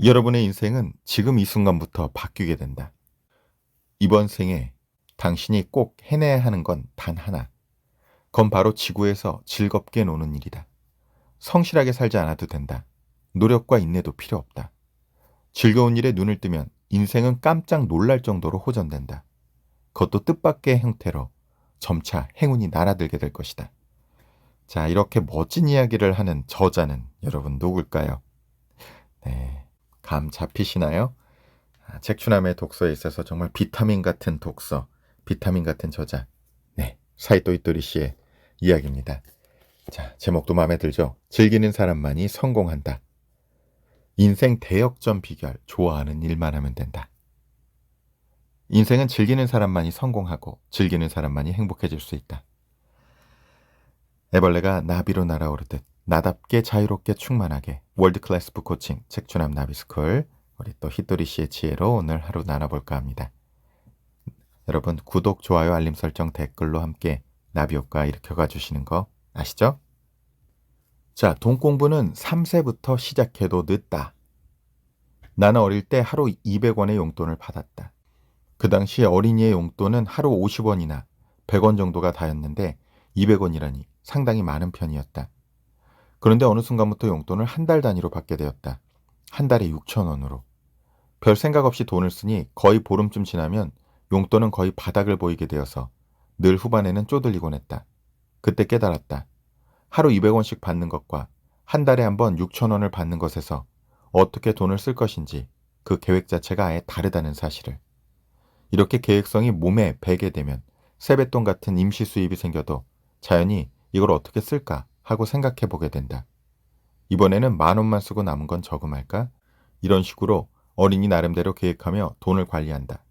여러분의 인생은 지금 이 순간부터 바뀌게 된다. 이번 생에 당신이 꼭 해내야 하는 건 단 하나. 그건 바로 지구에서 즐겁게 노는 일이다. 성실하게 살지 않아도 된다. 노력과 인내도 필요 없다. 즐거운 일에 눈을 뜨면 인생은 깜짝 놀랄 정도로 호전된다. 그것도 뜻밖의 형태로 점차 행운이 날아들게 될 것이다. 자, 이렇게 멋진 이야기를 하는 저자는 여러분 누굴까요? 네, 감 잡히시나요? 책추남의 독서에 있어서 정말 비타민 같은 독서, 비타민 같은 저자, 네, 사이토 이토리 씨의 이야기입니다. 자, 제목도 마음에 들죠? 즐기는 사람만이 성공한다. 인생 대역전 비결, 좋아하는 일만 하면 된다. 인생은 즐기는 사람만이 성공하고 즐기는 사람만이 행복해질 수 있다. 애벌레가 나비로 날아오르듯 나답게 자유롭게 충만하게 월드클래스 북코칭 책추남 나비스쿨, 우리 또 히토리 씨의 지혜로 오늘 하루 나눠볼까 합니다. 여러분 구독, 좋아요, 알림 설정, 댓글로 함께 나비효과 일으켜가 주시는 거 아시죠? 자, 돈 공부는 3세부터 시작해도 늦다. 나는 어릴 때 하루 200원의 용돈을 받았다. 그 당시 어린이의 용돈은 하루 50원이나 100원 정도가 다였는데 200원이라니 상당히 많은 편이었다. 그런데 어느 순간부터 용돈을 한 달 단위로 받게 되었다. 한 달에 6,000원으로. 별 생각 없이 돈을 쓰니 거의 보름쯤 지나면 용돈은 거의 바닥을 보이게 되어서 늘 후반에는 쪼들리곤 했다. 그때 깨달았다. 하루 200원씩 받는 것과 한 달에 한 번 6,000원을 받는 것에서 어떻게 돈을 쓸 것인지 그 계획 자체가 아예 다르다는 사실을. 이렇게 계획성이 몸에 배게 되면 세뱃돈 같은 임시 수입이 생겨도 자연히 이걸 어떻게 쓸까 하고 생각해 보게 된다. 이번에는 10,000원만 쓰고 남은 건 저금할까? 이런 식으로 어린이 나름대로 계획하며 돈을 관리한다.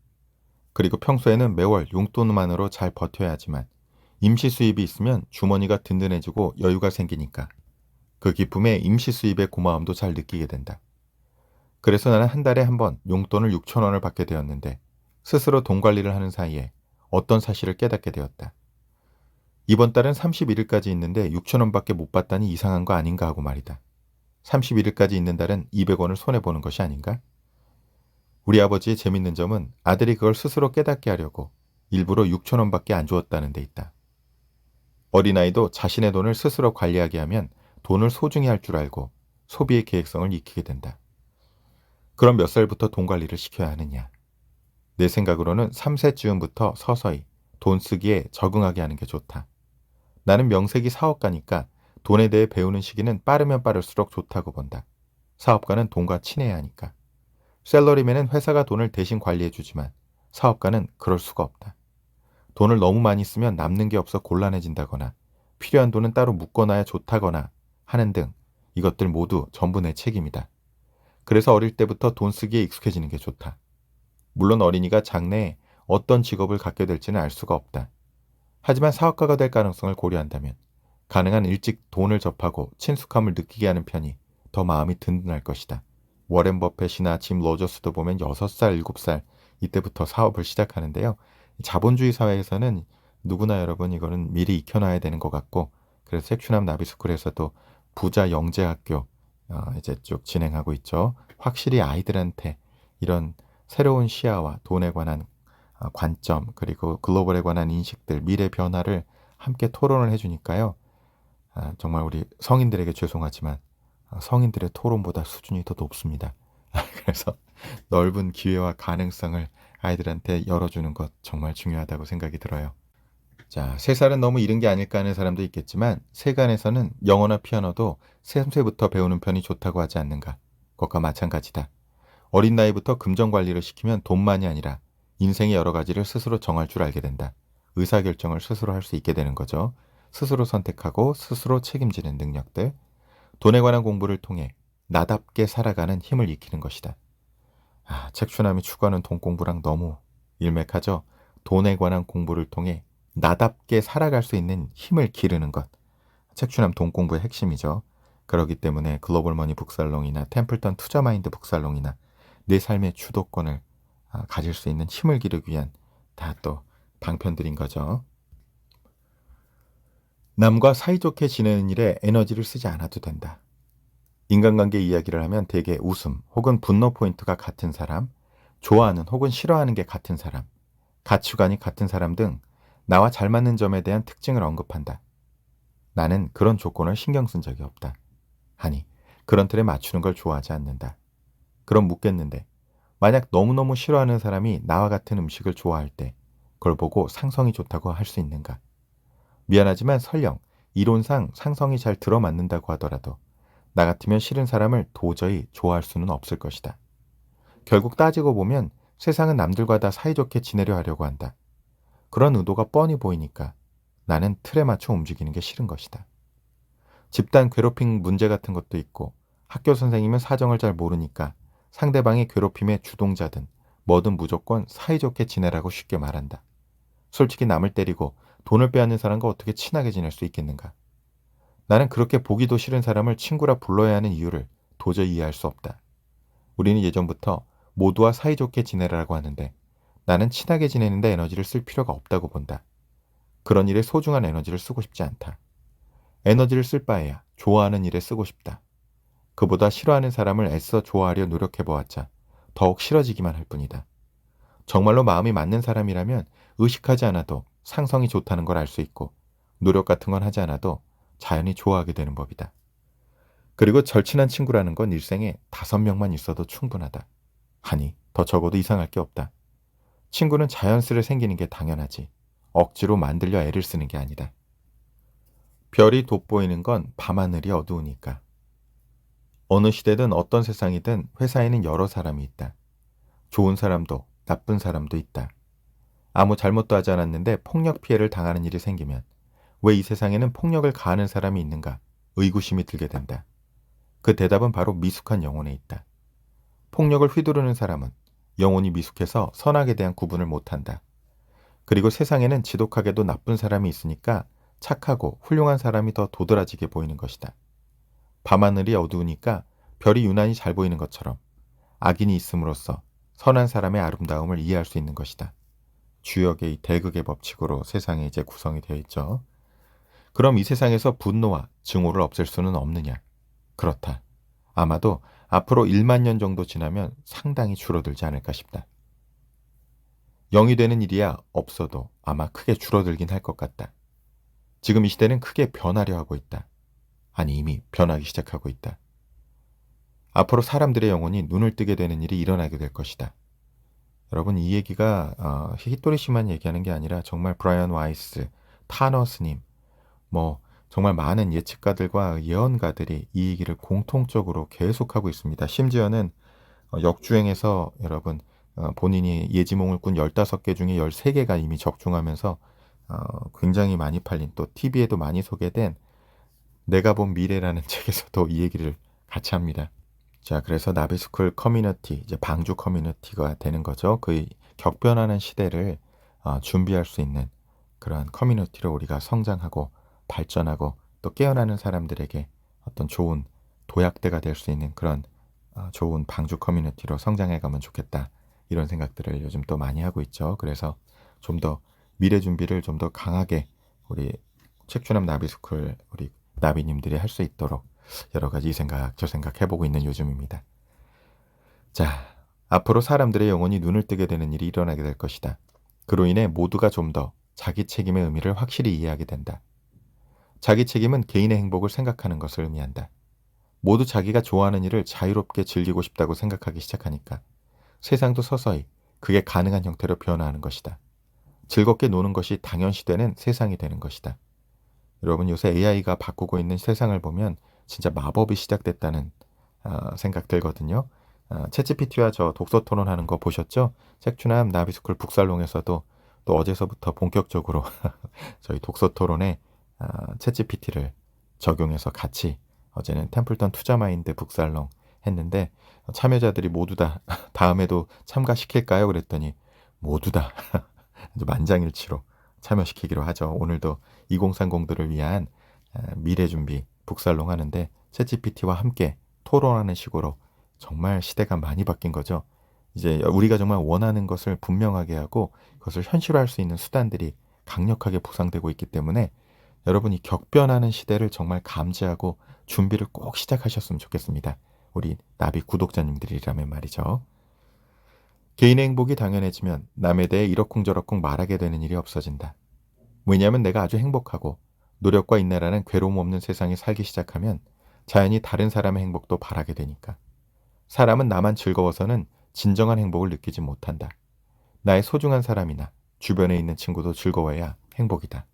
그리고 평소에는 매월 용돈만으로 잘 버텨야 하지만 임시 수입이 있으면 주머니가 든든해지고 여유가 생기니까 그 기쁨에 임시 수입의 고마움도 잘 느끼게 된다. 그래서 나는 한 달에 한 번 용돈을 6,000원을 받게 되었는데 스스로 돈 관리를 하는 사이에 어떤 사실을 깨닫게 되었다. 이번 달은 31일까지 있는데 6,000원밖에 못 받다니 이상한 거 아닌가 하고 말이다. 31일까지 있는 달은 200원을 손해보는 것이 아닌가? 우리 아버지의 재밌는 점은 아들이 그걸 스스로 깨닫게 하려고 일부러 6,000원밖에 안 주었다는 데 있다. 어린아이도 자신의 돈을 스스로 관리하게 하면 돈을 소중히 할 줄 알고 소비의 계획성을 익히게 된다. 그럼 몇 살부터 돈 관리를 시켜야 하느냐? 내 생각으로는 3세쯤부터 서서히 돈 쓰기에 적응하게 하는 게 좋다. 나는 명색이 사업가니까 돈에 대해 배우는 시기는 빠르면 빠를수록 좋다고 본다. 사업가는 돈과 친해야 하니까. 셀러리맨은 회사가 돈을 대신 관리해주지만 사업가는 그럴 수가 없다. 돈을 너무 많이 쓰면 남는 게 없어 곤란해진다거나 필요한 돈은 따로 묶어놔야 좋다거나 하는 등 이것들 모두 전부 내 책임이다. 그래서 어릴 때부터 돈 쓰기에 익숙해지는 게 좋다. 물론 어린이가 장래에 어떤 직업을 갖게 될지는 알 수가 없다. 하지만 사업가가 될 가능성을 고려한다면 가능한 일찍 돈을 접하고 친숙함을 느끼게 하는 편이 더 마음이 든든할 것이다. 워렌 버펫이나 짐 로저스도 보면 6살, 7살 이때부터 사업을 시작하는데요. 자본주의 사회에서는 누구나 여러분 이거는 미리 익혀놔야 되는 것 같고, 그래서 색추남 나비스쿨에서도 부자 영재학교 이제 쭉 진행하고 있죠. 확실히 아이들한테 이런 새로운 시야와 돈에 관한 관점, 그리고 글로벌에 관한 인식들, 미래 변화를 함께 토론을 해주니까요. 정말 우리 성인들에게 죄송하지만 성인들의 토론보다 수준이 더 높습니다. 그래서 넓은 기회와 가능성을 아이들한테 열어주는 것 정말 중요하다고 생각이 들어요. 자, 3살은 너무 이른 게 아닐까 하는 사람도 있겠지만 세간에서는 영어나 피아노도 3세부터 배우는 편이 좋다고 하지 않는가. 그것과 마찬가지다. 어린 나이부터 금전 관리를 시키면 돈만이 아니라 인생의 여러 가지를 스스로 정할 줄 알게 된다. 의사결정을 스스로 할 수 있게 되는 거죠. 스스로 선택하고 스스로 책임지는 능력들. 돈에 관한 공부를 통해 나답게 살아가는 힘을 익히는 것이다. 책추남이 추구하는 돈 공부랑 너무 일맥하죠. 돈에 관한 공부를 통해 나답게 살아갈 수 있는 힘을 기르는 것. 책추남 돈 공부의 핵심이죠. 그렇기 때문에 글로벌 머니 북살롱이나 템플턴 투자마인드 북살롱이나 내 삶의 주도권을 가질 수 있는 힘을 기르기 위한 다 또 방편들인 거죠. 남과 사이좋게 지내는 일에 에너지를 쓰지 않아도 된다. 인간관계 이야기를 하면 대개 웃음 혹은 분노 포인트가 같은 사람, 좋아하는 혹은 싫어하는 게 같은 사람, 가치관이 같은 사람 등 나와 잘 맞는 점에 대한 특징을 언급한다. 나는 그런 조건을 신경 쓴 적이 없다. 아니, 그런 틀에 맞추는 걸 좋아하지 않는다. 그럼 묻겠는데, 만약 너무너무 싫어하는 사람이 나와 같은 음식을 좋아할 때 그걸 보고 상성이 좋다고 할 수 있는가? 미안하지만 설령 이론상 상성이 잘 들어맞는다고 하더라도 나 같으면 싫은 사람을 도저히 좋아할 수는 없을 것이다. 결국 따지고 보면 세상은 남들과 다 사이좋게 지내려 하려고 한다. 그런 의도가 뻔히 보이니까 나는 틀에 맞춰 움직이는 게 싫은 것이다. 집단 괴롭힘 문제 같은 것도 있고 학교 선생님은 사정을 잘 모르니까 상대방이 괴롭힘의 주동자든 뭐든 무조건 사이좋게 지내라고 쉽게 말한다. 솔직히 남을 때리고 돈을 빼앗는 사람과 어떻게 친하게 지낼 수 있겠는가? 나는 그렇게 보기도 싫은 사람을 친구라 불러야 하는 이유를 도저히 이해할 수 없다. 우리는 예전부터 모두와 사이좋게 지내라고 하는데 나는 친하게 지내는데 에너지를 쓸 필요가 없다고 본다. 그런 일에 소중한 에너지를 쓰고 싶지 않다. 에너지를 쓸 바에야 좋아하는 일에 쓰고 싶다. 그보다 싫어하는 사람을 애써 좋아하려 노력해보았자 더욱 싫어지기만 할 뿐이다. 정말로 마음이 맞는 사람이라면 의식하지 않아도 상성이 좋다는 걸 알 수 있고 노력 같은 건 하지 않아도 자연히 좋아하게 되는 법이다. 그리고 절친한 친구라는 건 일생에 5명만 있어도 충분하다. 아니, 더 적어도 이상할 게 없다. 친구는 자연스레 생기는 게 당연하지. 억지로 만들려 애를 쓰는 게 아니다. 별이 돋보이는 건 밤하늘이 어두우니까. 어느 시대든 어떤 세상이든 회사에는 여러 사람이 있다. 좋은 사람도 나쁜 사람도 있다. 아무 잘못도 하지 않았는데 폭력 피해를 당하는 일이 생기면 왜 이 세상에는 폭력을 가하는 사람이 있는가 의구심이 들게 된다. 그 대답은 바로 미숙한 영혼에 있다. 폭력을 휘두르는 사람은 영혼이 미숙해서 선악에 대한 구분을 못한다. 그리고 세상에는 지독하게도 나쁜 사람이 있으니까 착하고 훌륭한 사람이 더 도드라지게 보이는 것이다. 밤하늘이 어두우니까 별이 유난히 잘 보이는 것처럼 악인이 있음으로써 선한 사람의 아름다움을 이해할 수 있는 것이다. 주역의 이 대극의 법칙으로 세상이 이제 구성이 되어 있죠. 그럼 이 세상에서 분노와 증오를 없앨 수는 없느냐? 그렇다. 아마도 앞으로 1만 년 정도 지나면 상당히 줄어들지 않을까 싶다. 0이 되는 일이야 없어도 아마 크게 줄어들긴 할 것 같다. 지금 이 시대는 크게 변하려 하고 있다. 아니, 이미 변하기 시작하고 있다. 앞으로 사람들의 영혼이 눈을 뜨게 되는 일이 일어나게 될 것이다. 여러분, 이 얘기가 히토리 씨만 얘기하는 게 아니라 정말 브라이언 와이스, 타너스님, 뭐 정말 많은 예측가들과 예언가들이 이 얘기를 공통적으로 계속하고 있습니다. 심지어는 역주행해서 여러분 본인이 예지몽을 꾼 15개 중에 13개가 이미 적중하면서 굉장히 많이 팔린, 또 TV에도 많이 소개된 내가 본 미래라는 책에서도 이 얘기를 같이 합니다. 자, 그래서 나비스쿨 커뮤니티, 이제 방주 커뮤니티가 되는 거죠. 그 격변하는 시대를 준비할 수 있는 그런 커뮤니티로 우리가 성장하고 발전하고 또 깨어나는 사람들에게 어떤 좋은 도약대가 될 수 있는 그런 좋은 방주 커뮤니티로 성장해 가면 좋겠다. 이런 생각들을 요즘 또 많이 하고 있죠. 그래서 좀 더 미래 준비를 좀 더 강하게 우리 책주남 나비스쿨 우리 나비님들이 할 수 있도록 여러 가지 이 생각 저 생각 해보고 있는 요즘입니다. 자, 앞으로 사람들의 영혼이 눈을 뜨게 되는 일이 일어나게 될 것이다. 그로 인해 모두가 좀 더 자기 책임의 의미를 확실히 이해하게 된다. 자기 책임은 개인의 행복을 생각하는 것을 의미한다. 모두 자기가 좋아하는 일을 자유롭게 즐기고 싶다고 생각하기 시작하니까 세상도 서서히 그게 가능한 형태로 변화하는 것이다. 즐겁게 노는 것이 당연시되는 세상이 되는 것이다. 여러분, 요새 AI가 바꾸고 있는 세상을 보면 진짜 마법이 시작됐다는 생각 들거든요. 챗GPT와 저 독서 토론하는 거 보셨죠? 책추남 나비스쿨 북살롱에서도 또 어제서부터 본격적으로 저희 독서 토론에 챗GPT를 적용해서 같이 어제는 템플턴 투자마인드 북살롱 했는데 참여자들이 모두 다 다음에도 참가시킬까요? 그랬더니 모두 다 아주 만장일치로 참여시키기로 하죠. 오늘도 2030들을 위한 미래 준비 북살롱 하는데 챗GPT와 함께 토론하는 식으로 정말 시대가 많이 바뀐 거죠. 이제 우리가 정말 원하는 것을 분명하게 하고 그것을 현실화할 수 있는 수단들이 강력하게 보상되고 있기 때문에 여러분이 격변하는 시대를 정말 감지하고 준비를 꼭 시작하셨으면 좋겠습니다. 우리 나비 구독자님들이라면 말이죠. 개인의 행복이 당연해지면 남에 대해 이러쿵저러쿵 말하게 되는 일이 없어진다. 왜냐하면 내가 아주 행복하고 노력과 인내라는 괴로움 없는 세상에 살기 시작하면 자연히 다른 사람의 행복도 바라게 되니까. 사람은 나만 즐거워서는 진정한 행복을 느끼지 못한다. 나의 소중한 사람이나 주변에 있는 친구도 즐거워야 행복이다.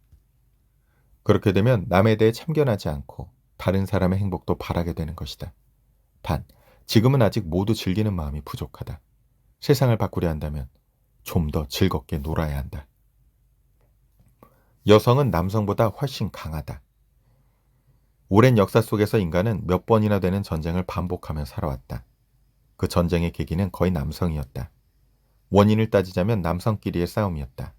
그렇게 되면 남에 대해 참견하지 않고 다른 사람의 행복도 바라게 되는 것이다. 단, 지금은 아직 모두 즐기는 마음이 부족하다. 세상을 바꾸려 한다면 좀 더 즐겁게 놀아야 한다. 여성은 남성보다 훨씬 강하다. 오랜 역사 속에서 인간은 몇 번이나 되는 전쟁을 반복하며 살아왔다. 그 전쟁의 계기는 거의 남성이었다. 원인을 따지자면 남성끼리의 싸움이었다.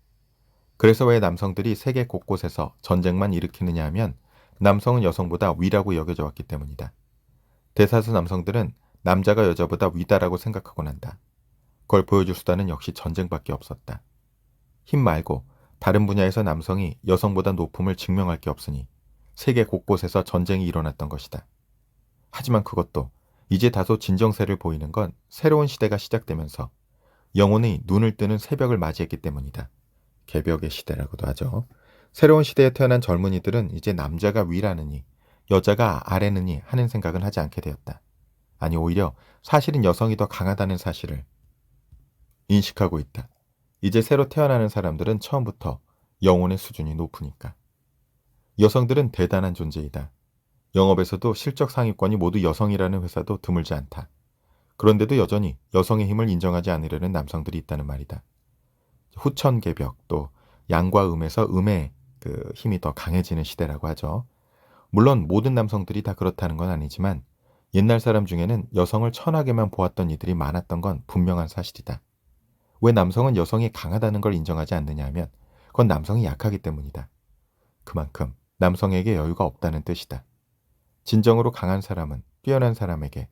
그래서 왜 남성들이 세계 곳곳에서 전쟁만 일으키느냐 하면 남성은 여성보다 위라고 여겨져 왔기 때문이다. 대다수 남성들은 남자가 여자보다 위다라고 생각하곤 한다. 그걸 보여줄 수단은 역시 전쟁밖에 없었다. 힘 말고 다른 분야에서 남성이 여성보다 높음을 증명할 게 없으니 세계 곳곳에서 전쟁이 일어났던 것이다. 하지만 그것도 이제 다소 진정세를 보이는 건 새로운 시대가 시작되면서 영혼이 눈을 뜨는 새벽을 맞이했기 때문이다. 개벽의 시대라고도 하죠. 새로운 시대에 태어난 젊은이들은 이제 남자가 위라느니 여자가 아래느니 하는 생각은 하지 않게 되었다. 아니 오히려 사실은 여성이 더 강하다는 사실을 인식하고 있다. 이제 새로 태어나는 사람들은 처음부터 영혼의 수준이 높으니까. 여성들은 대단한 존재이다. 영업에서도 실적 상위권이 모두 여성이라는 회사도 드물지 않다. 그런데도 여전히 여성의 힘을 인정하지 않으려는 남성들이 있다는 말이다. 후천개벽 또 양과 음에서 음의 그 힘이 더 강해지는 시대라고 하죠. 물론 모든 남성들이 다 그렇다는 건 아니지만 옛날 사람 중에는 여성을 천하게만 보았던 이들이 많았던 건 분명한 사실이다. 왜 남성은 여성이 강하다는 걸 인정하지 않느냐 하면 그건 남성이 약하기 때문이다. 그만큼 남성에게 여유가 없다는 뜻이다. 진정으로 강한 사람은 뛰어난 사람에게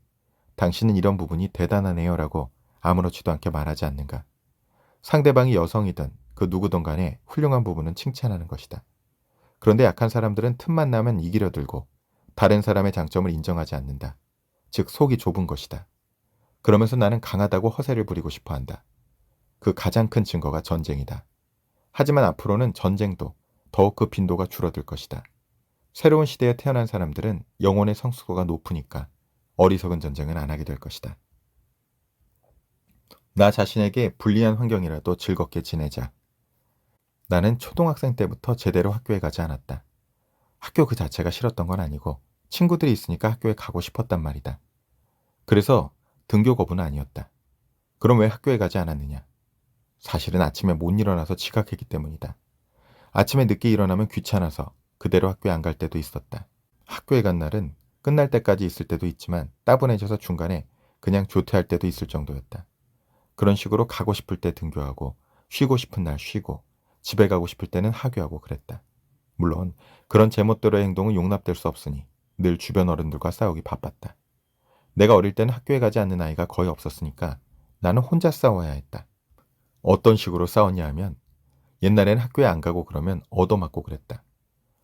당신은 이런 부분이 대단하네요라고 아무렇지도 않게 말하지 않는가. 상대방이 여성이든 그 누구든 간에 훌륭한 부분은 칭찬하는 것이다. 그런데 약한 사람들은 틈만 나면 이기려 들고 다른 사람의 장점을 인정하지 않는다. 즉 속이 좁은 것이다. 그러면서 나는 강하다고 허세를 부리고 싶어 한다. 그 가장 큰 증거가 전쟁이다. 하지만 앞으로는 전쟁도 더욱 그 빈도가 줄어들 것이다. 새로운 시대에 태어난 사람들은 영혼의 성숙도가 높으니까 어리석은 전쟁은 안 하게 될 것이다. 나 자신에게 불리한 환경이라도 즐겁게 지내자. 나는 초등학생 때부터 제대로 학교에 가지 않았다. 학교 그 자체가 싫었던 건 아니고 친구들이 있으니까 학교에 가고 싶었단 말이다. 그래서 등교 거부는 아니었다. 그럼 왜 학교에 가지 않았느냐? 사실은 아침에 못 일어나서 지각했기 때문이다. 아침에 늦게 일어나면 귀찮아서 그대로 학교에 안 갈 때도 있었다. 학교에 간 날은 끝날 때까지 있을 때도 있지만 따분해져서 중간에 그냥 조퇴할 때도 있을 정도였다. 그런 식으로 가고 싶을 때 등교하고 쉬고 싶은 날 쉬고 집에 가고 싶을 때는 하교하고 그랬다. 물론 그런 제멋대로의 행동은 용납될 수 없으니 늘 주변 어른들과 싸우기 바빴다. 내가 어릴 때는 학교에 가지 않는 아이가 거의 없었으니까 나는 혼자 싸워야 했다. 어떤 식으로 싸웠냐 하면 옛날에는 학교에 안 가고 그러면 얻어맞고 그랬다.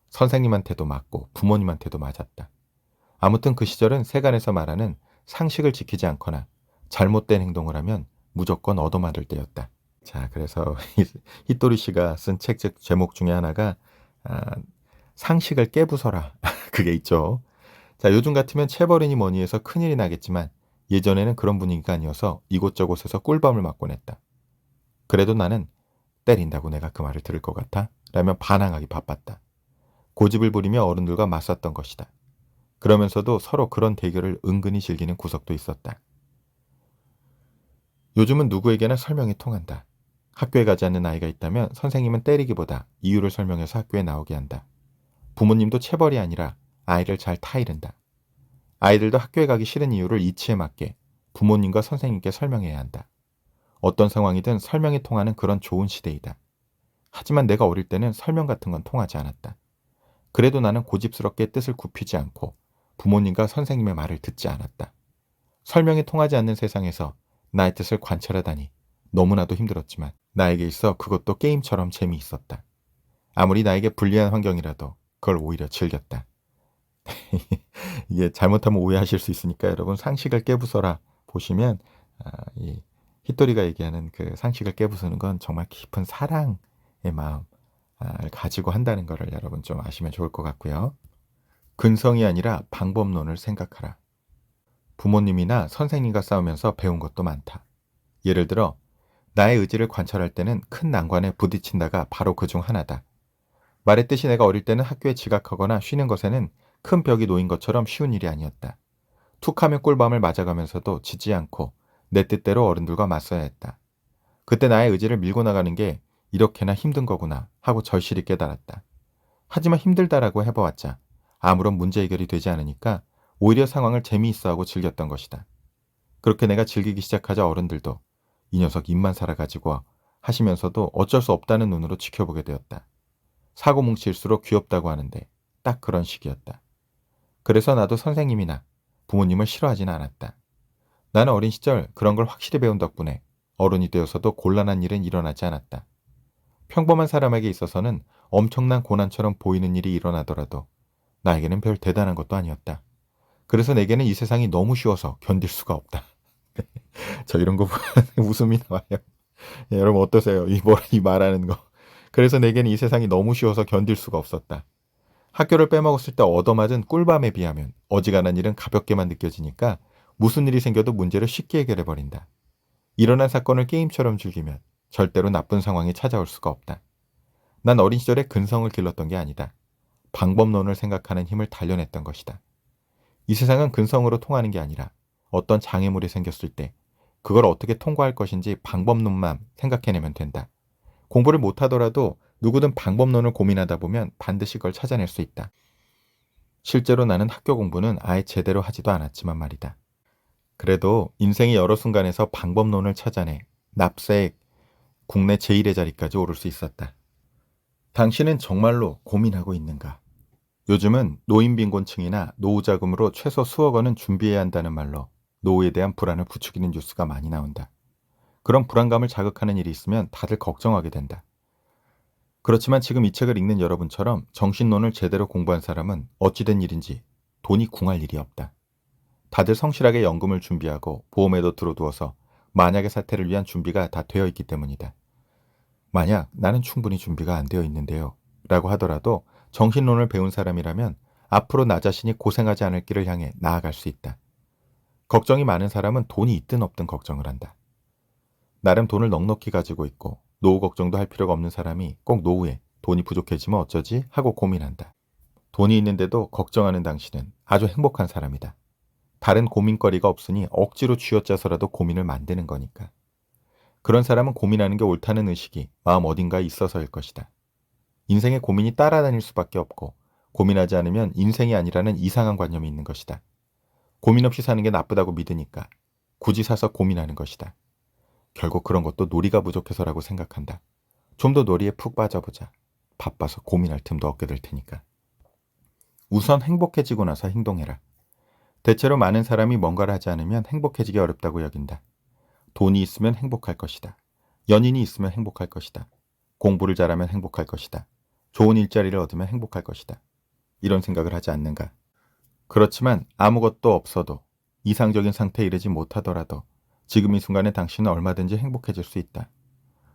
선생님한테도 맞고 부모님한테도 맞았다. 아무튼 그 시절은 세간에서 말하는 상식을 지키지 않거나 잘못된 행동을 하면 무조건 얻어맞을 때였다. 자, 그래서 히토리 씨가 쓴 책 제목 중에 하나가 상식을 깨부숴라. 그게 있죠. 자, 요즘 같으면 체벌이니 뭐니 해서 큰일이 나겠지만 예전에는 그런 분위기가 아니어서 이곳저곳에서 꿀밤을 맞곤 했다. 그래도 나는 때린다고 내가 그 말을 들을 것 같아? 라며 반항하기 바빴다. 고집을 부리며 어른들과 맞섰던 것이다. 그러면서도 서로 그런 대결을 은근히 즐기는 구석도 있었다. 요즘은 누구에게나 설명이 통한다. 학교에 가지 않는 아이가 있다면 선생님은 때리기보다 이유를 설명해서 학교에 나오게 한다. 부모님도 체벌이 아니라 아이를 잘 타이른다. 아이들도 학교에 가기 싫은 이유를 이치에 맞게 부모님과 선생님께 설명해야 한다. 어떤 상황이든 설명이 통하는 그런 좋은 시대이다. 하지만 내가 어릴 때는 설명 같은 건 통하지 않았다. 그래도 나는 고집스럽게 뜻을 굽히지 않고 부모님과 선생님의 말을 듣지 않았다. 설명이 통하지 않는 세상에서 나의 뜻을 관찰하다니 너무나도 힘들었지만 나에게 있어 그것도 게임처럼 재미있었다. 아무리 나에게 불리한 환경이라도 그걸 오히려 즐겼다. 이게 잘못하면 오해하실 수 있으니까 여러분 상식을 깨부숴라 보시면 이 히토리가 얘기하는 그 상식을 깨부수는 건 정말 깊은 사랑의 마음을 가지고 한다는 것을 여러분 좀 아시면 좋을 것 같고요. 근성이 아니라 방법론을 생각하라. 부모님이나 선생님과 싸우면서 배운 것도 많다. 예를 들어 나의 의지를 관찰할 때는 큰 난관에 부딪힌다가 바로 그 중 하나다. 말했듯이 내가 어릴 때는 학교에 지각하거나 쉬는 것에는 큰 벽이 놓인 것처럼 쉬운 일이 아니었다. 툭하면 꿀밤을 맞아가면서도 지지 않고 내 뜻대로 어른들과 맞서야 했다. 그때 나의 의지를 밀고 나가는 게 이렇게나 힘든 거구나 하고 절실히 깨달았다. 하지만 힘들다라고 해보았자 아무런 문제 해결이 되지 않으니까 오히려 상황을 재미있어하고 즐겼던 것이다. 그렇게 내가 즐기기 시작하자 어른들도 이 녀석 입만 살아가지고 하시면서도 어쩔 수 없다는 눈으로 지켜보게 되었다. 사고 뭉칠수록 귀엽다고 하는데 딱 그런 시기였다. 그래서 나도 선생님이나 부모님을 싫어하지는 않았다. 나는 어린 시절 그런 걸 확실히 배운 덕분에 어른이 되어서도 곤란한 일은 일어나지 않았다. 평범한 사람에게 있어서는 엄청난 고난처럼 보이는 일이 일어나더라도 나에게는 별 대단한 것도 아니었다. 그래서 내게는 이 세상이 너무 쉬워서 견딜 수가 없다. 저 이런 거 보면 웃음이 나와요. 예, 여러분 어떠세요? 이 말하는 거. 그래서 내게는 이 세상이 너무 쉬워서 견딜 수가 없었다. 학교를 빼먹었을 때 얻어맞은 꿀밤에 비하면 어지간한 일은 가볍게만 느껴지니까 무슨 일이 생겨도 문제를 쉽게 해결해버린다. 일어난 사건을 게임처럼 즐기면 절대로 나쁜 상황이 찾아올 수가 없다. 난 어린 시절에 근성을 길렀던 게 아니다. 방법론을 생각하는 힘을 단련했던 것이다. 이 세상은 근성으로 통하는 게 아니라 어떤 장애물이 생겼을 때 그걸 어떻게 통과할 것인지 방법론만 생각해내면 된다. 공부를 못하더라도 누구든 방법론을 고민하다 보면 반드시 그걸 찾아낼 수 있다. 실제로 나는 학교 공부는 아예 제대로 하지도 않았지만 말이다. 그래도 인생의 여러 순간에서 방법론을 찾아내 납세의 국내 제1의 자리까지 오를 수 있었다. 당신은 정말로 고민하고 있는가? 요즘은 노인빈곤층이나 노후자금으로 최소 수억 원은 준비해야 한다는 말로 노후에 대한 불안을 부추기는 뉴스가 많이 나온다. 그런 불안감을 자극하는 일이 있으면 다들 걱정하게 된다. 그렇지만 지금 이 책을 읽는 여러분처럼 정신론을 제대로 공부한 사람은 어찌된 일인지 돈이 궁할 일이 없다. 다들 성실하게 연금을 준비하고 보험에도 들어두어서 만약의 사태를 위한 준비가 다 되어 있기 때문이다. 만약 나는 충분히 준비가 안 되어 있는데요 라고 하더라도 정신론을 배운 사람이라면 앞으로 나 자신이 고생하지 않을 길을 향해 나아갈 수 있다. 걱정이 많은 사람은 돈이 있든 없든 걱정을 한다. 나름 돈을 넉넉히 가지고 있고 노후 걱정도 할 필요가 없는 사람이 꼭 노후에 돈이 부족해지면 어쩌지 하고 고민한다. 돈이 있는데도 걱정하는 당신은 아주 행복한 사람이다. 다른 고민거리가 없으니 억지로 쥐어짜서라도 고민을 만드는 거니까. 그런 사람은 고민하는 게 옳다는 의식이 마음 어딘가에 있어서일 것이다. 인생의 고민이 따라다닐 수밖에 없고 고민하지 않으면 인생이 아니라는 이상한 관념이 있는 것이다. 고민 없이 사는 게 나쁘다고 믿으니까 굳이 사서 고민하는 것이다. 결국 그런 것도 놀이가 부족해서라고 생각한다. 좀 더 놀이에 푹 빠져보자. 바빠서 고민할 틈도 얻게 될 테니까. 우선 행복해지고 나서 행동해라. 대체로 많은 사람이 뭔가를 하지 않으면 행복해지기 어렵다고 여긴다. 돈이 있으면 행복할 것이다. 연인이 있으면 행복할 것이다. 공부를 잘하면 행복할 것이다. 좋은 일자리를 얻으면 행복할 것이다. 이런 생각을 하지 않는가? 그렇지만 아무것도 없어도 이상적인 상태에 이르지 못하더라도 지금 이 순간에 당신은 얼마든지 행복해질 수 있다.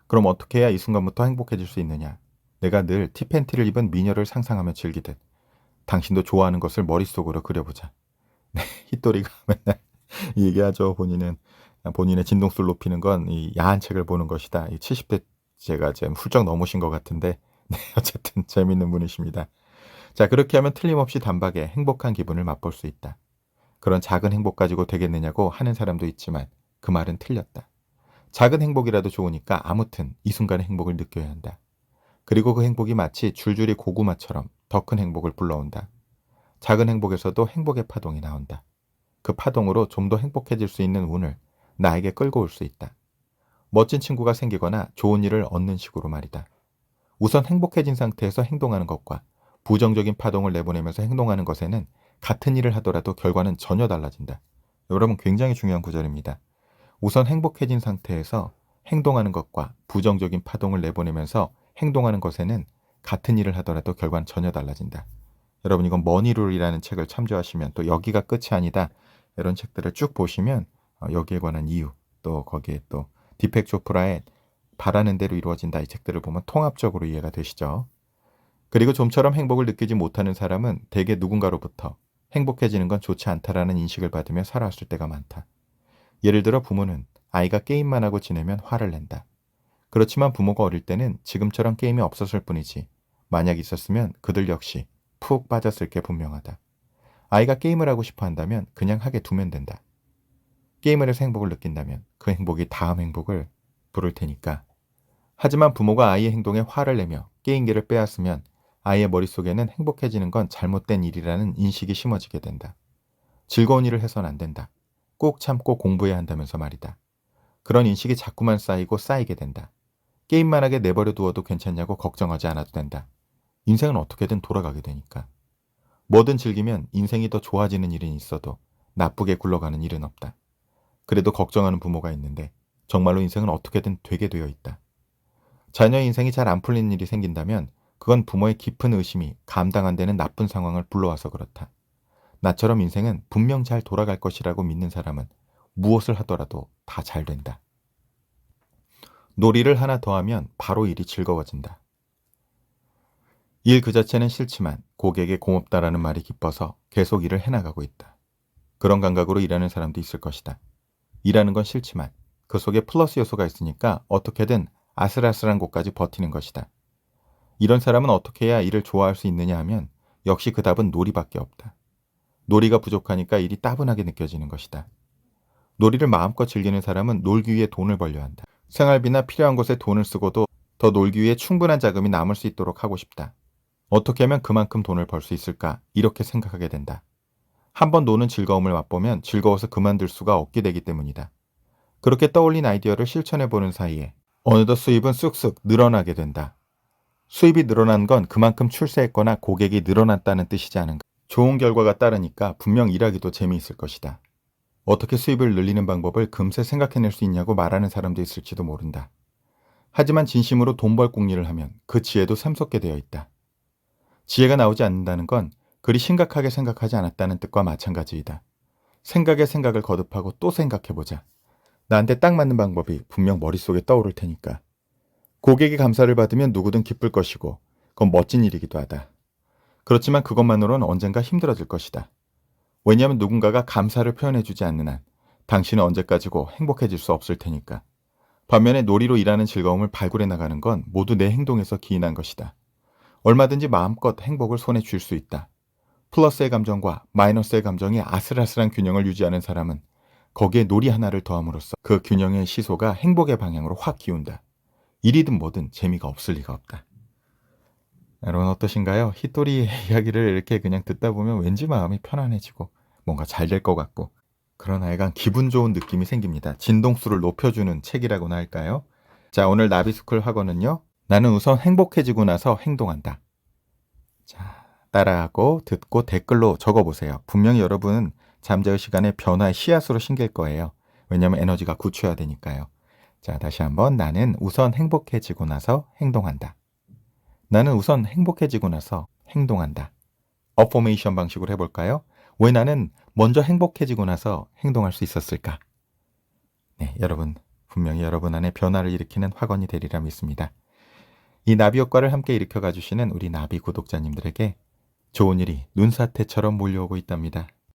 그럼 어떻게 해야 이 순간부터 행복해질 수 있느냐? 내가 늘 티팬티를 입은 미녀를 상상하며 즐기듯 당신도 좋아하는 것을 머릿속으로 그려보자. 네, 히토리가 맨날 얘기하죠. 본인의 진동수를 높이는 건 이 야한 책을 보는 것이다. 이 70대 제가 지금 훌쩍 넘으신 것 같은데 네, 어쨌든 재밌는 분이십니다. 자, 그렇게 하면 틀림없이 단박에 행복한 기분을 맛볼 수 있다. 그런 작은 행복 가지고 되겠느냐고 하는 사람도 있지만 그 말은 틀렸다. 작은 행복이라도 좋으니까 아무튼 이 순간의 행복을 느껴야 한다. 그리고 그 행복이 마치 줄줄이 고구마처럼 더 큰 행복을 불러온다. 작은 행복에서도 행복의 파동이 나온다. 그 파동으로 좀 더 행복해질 수 있는 운을 나에게 끌고 올 수 있다. 멋진 친구가 생기거나 좋은 일을 얻는 식으로 말이다. 우선 행복해진 상태에서 행동하는 것과 부정적인 파동을 내보내면서 행동하는 것에는 같은 일을 하더라도 결과는 전혀 달라진다. 여러분 굉장히 중요한 구절입니다. 우선 행복해진 상태에서 행동하는 것과 부정적인 파동을 내보내면서 행동하는 것에는 같은 일을 하더라도 결과는 전혀 달라진다. 여러분 이건 머니룰이라는 책을 참조하시면 또 여기가 끝이 아니다. 이런 책들을 쭉 보시면 여기에 관한 이유 또 거기에 또 디펙 조프라의 바라는 대로 이루어진다 이 책들을 보면 통합적으로 이해가 되시죠. 그리고 좀처럼 행복을 느끼지 못하는 사람은 대개 누군가로부터 행복해지는 건 좋지 않다라는 인식을 받으며 살아왔을 때가 많다. 예를 들어 부모는 아이가 게임만 하고 지내면 화를 낸다. 그렇지만 부모가 어릴 때는 지금처럼 게임이 없었을 뿐이지 만약 있었으면 그들 역시 푹 빠졌을 게 분명하다. 아이가 게임을 하고 싶어 한다면 그냥 하게 두면 된다. 게임을 해서 행복을 느낀다면 그 행복이 다음 행복을 부를 테니까. 하지만 부모가 아이의 행동에 화를 내며 게임기를 빼앗으면 아이의 머릿속에는 행복해지는 건 잘못된 일이라는 인식이 심어지게 된다. 즐거운 일을 해서는 안 된다. 꼭 참고 공부해야 한다면서 말이다. 그런 인식이 자꾸만 쌓이고 쌓이게 된다. 게임만 하게 내버려 두어도 괜찮냐고 걱정하지 않아도 된다. 인생은 어떻게든 돌아가게 되니까. 뭐든 즐기면 인생이 더 좋아지는 일은 있어도 나쁘게 굴러가는 일은 없다. 그래도 걱정하는 부모가 있는데 정말로 인생은 어떻게든 되게 되어 있다. 자녀의 인생이 잘 안 풀리는 일이 생긴다면 그건 부모의 깊은 의심이 감당 안 되는 나쁜 상황을 불러와서 그렇다. 나처럼 인생은 분명 잘 돌아갈 것이라고 믿는 사람은 무엇을 하더라도 다 잘 된다. 놀이를 하나 더 하면 바로 일이 즐거워진다. 일 그 자체는 싫지만 고객에게 고맙다라는 말이 기뻐서 계속 일을 해나가고 있다. 그런 감각으로 일하는 사람도 있을 것이다. 일하는 건 싫지만 그 속에 플러스 요소가 있으니까 어떻게든 아슬아슬한 곳까지 버티는 것이다. 이런 사람은 어떻게 해야 일을 좋아할 수 있느냐 하면 역시 그 답은 놀이밖에 없다. 놀이가 부족하니까 일이 따분하게 느껴지는 것이다. 놀이를 마음껏 즐기는 사람은 놀기 위해 돈을 벌려야 한다. 생활비나 필요한 곳에 돈을 쓰고도 더 놀기 위해 충분한 자금이 남을 수 있도록 하고 싶다. 어떻게 하면 그만큼 돈을 벌 수 있을까? 이렇게 생각하게 된다. 한번 노는 즐거움을 맛보면 즐거워서 그만둘 수가 없게 되기 때문이다. 그렇게 떠올린 아이디어를 실천해보는 사이에 어느덧 수입은 쑥쑥 늘어나게 된다. 수입이 늘어난 건 그만큼 출세했거나 고객이 늘어났다는 뜻이지 않은가. 좋은 결과가 따르니까 분명 일하기도 재미있을 것이다. 어떻게 수입을 늘리는 방법을 금세 생각해낼 수 있냐고 말하는 사람도 있을지도 모른다. 하지만 진심으로 돈 벌 궁리를 하면 그 지혜도 샘솟게 되어 있다. 지혜가 나오지 않는다는 건 그리 심각하게 생각하지 않았다는 뜻과 마찬가지이다. 생각에 생각을 거듭하고 또 생각해보자. 나한테 딱 맞는 방법이 분명 머릿속에 떠오를 테니까. 고객의 감사를 받으면 누구든 기쁠 것이고 그건 멋진 일이기도 하다. 그렇지만 그것만으로는 언젠가 힘들어질 것이다. 왜냐하면 누군가가 감사를 표현해주지 않는 한 당신은 언제까지고 행복해질 수 없을 테니까. 반면에 놀이로 일하는 즐거움을 발굴해 나가는 건 모두 내 행동에서 기인한 것이다. 얼마든지 마음껏 행복을 손에 쥘 수 있다. 플러스의 감정과 마이너스의 감정의 아슬아슬한 균형을 유지하는 사람은 거기에 놀이 하나를 더함으로써 그 균형의 시소가 행복의 방향으로 확 기운다. 일이든 뭐든 재미가 없을 리가 없다. 여러분 어떠신가요? 히토리의 이야기를 이렇게 그냥 듣다 보면 왠지 마음이 편안해지고 뭔가 잘 될 것 같고 그런 약간 기분 좋은 느낌이 생깁니다. 진동수를 높여주는 책이라고나 할까요? 자, 오늘 나비스쿨 학원은요. 나는 우선 행복해지고 나서 행동한다. 자, 따라하고 듣고 댓글로 적어보세요. 분명히 여러분은 잠자의 시간에 변화의 씨앗으로 심길 거예요. 왜냐하면 에너지가 구취해야 되니까요. 자, 다시 한번 나는 우선 행복해지고 나서 행동한다. 나는 우선 행복해지고 나서 행동한다. 어포메이션 방식으로 해볼까요? 왜 나는 먼저 행복해지고 나서 행동할 수 있었을까? 네, 여러분 분명히 여러분 안에 변화를 일으키는 학원이 되리라 믿습니다. 이 나비 효과를 함께 일으켜 가주시는 우리 나비 구독자님들에게 좋은 일이 눈사태처럼 몰려오고 있답니다.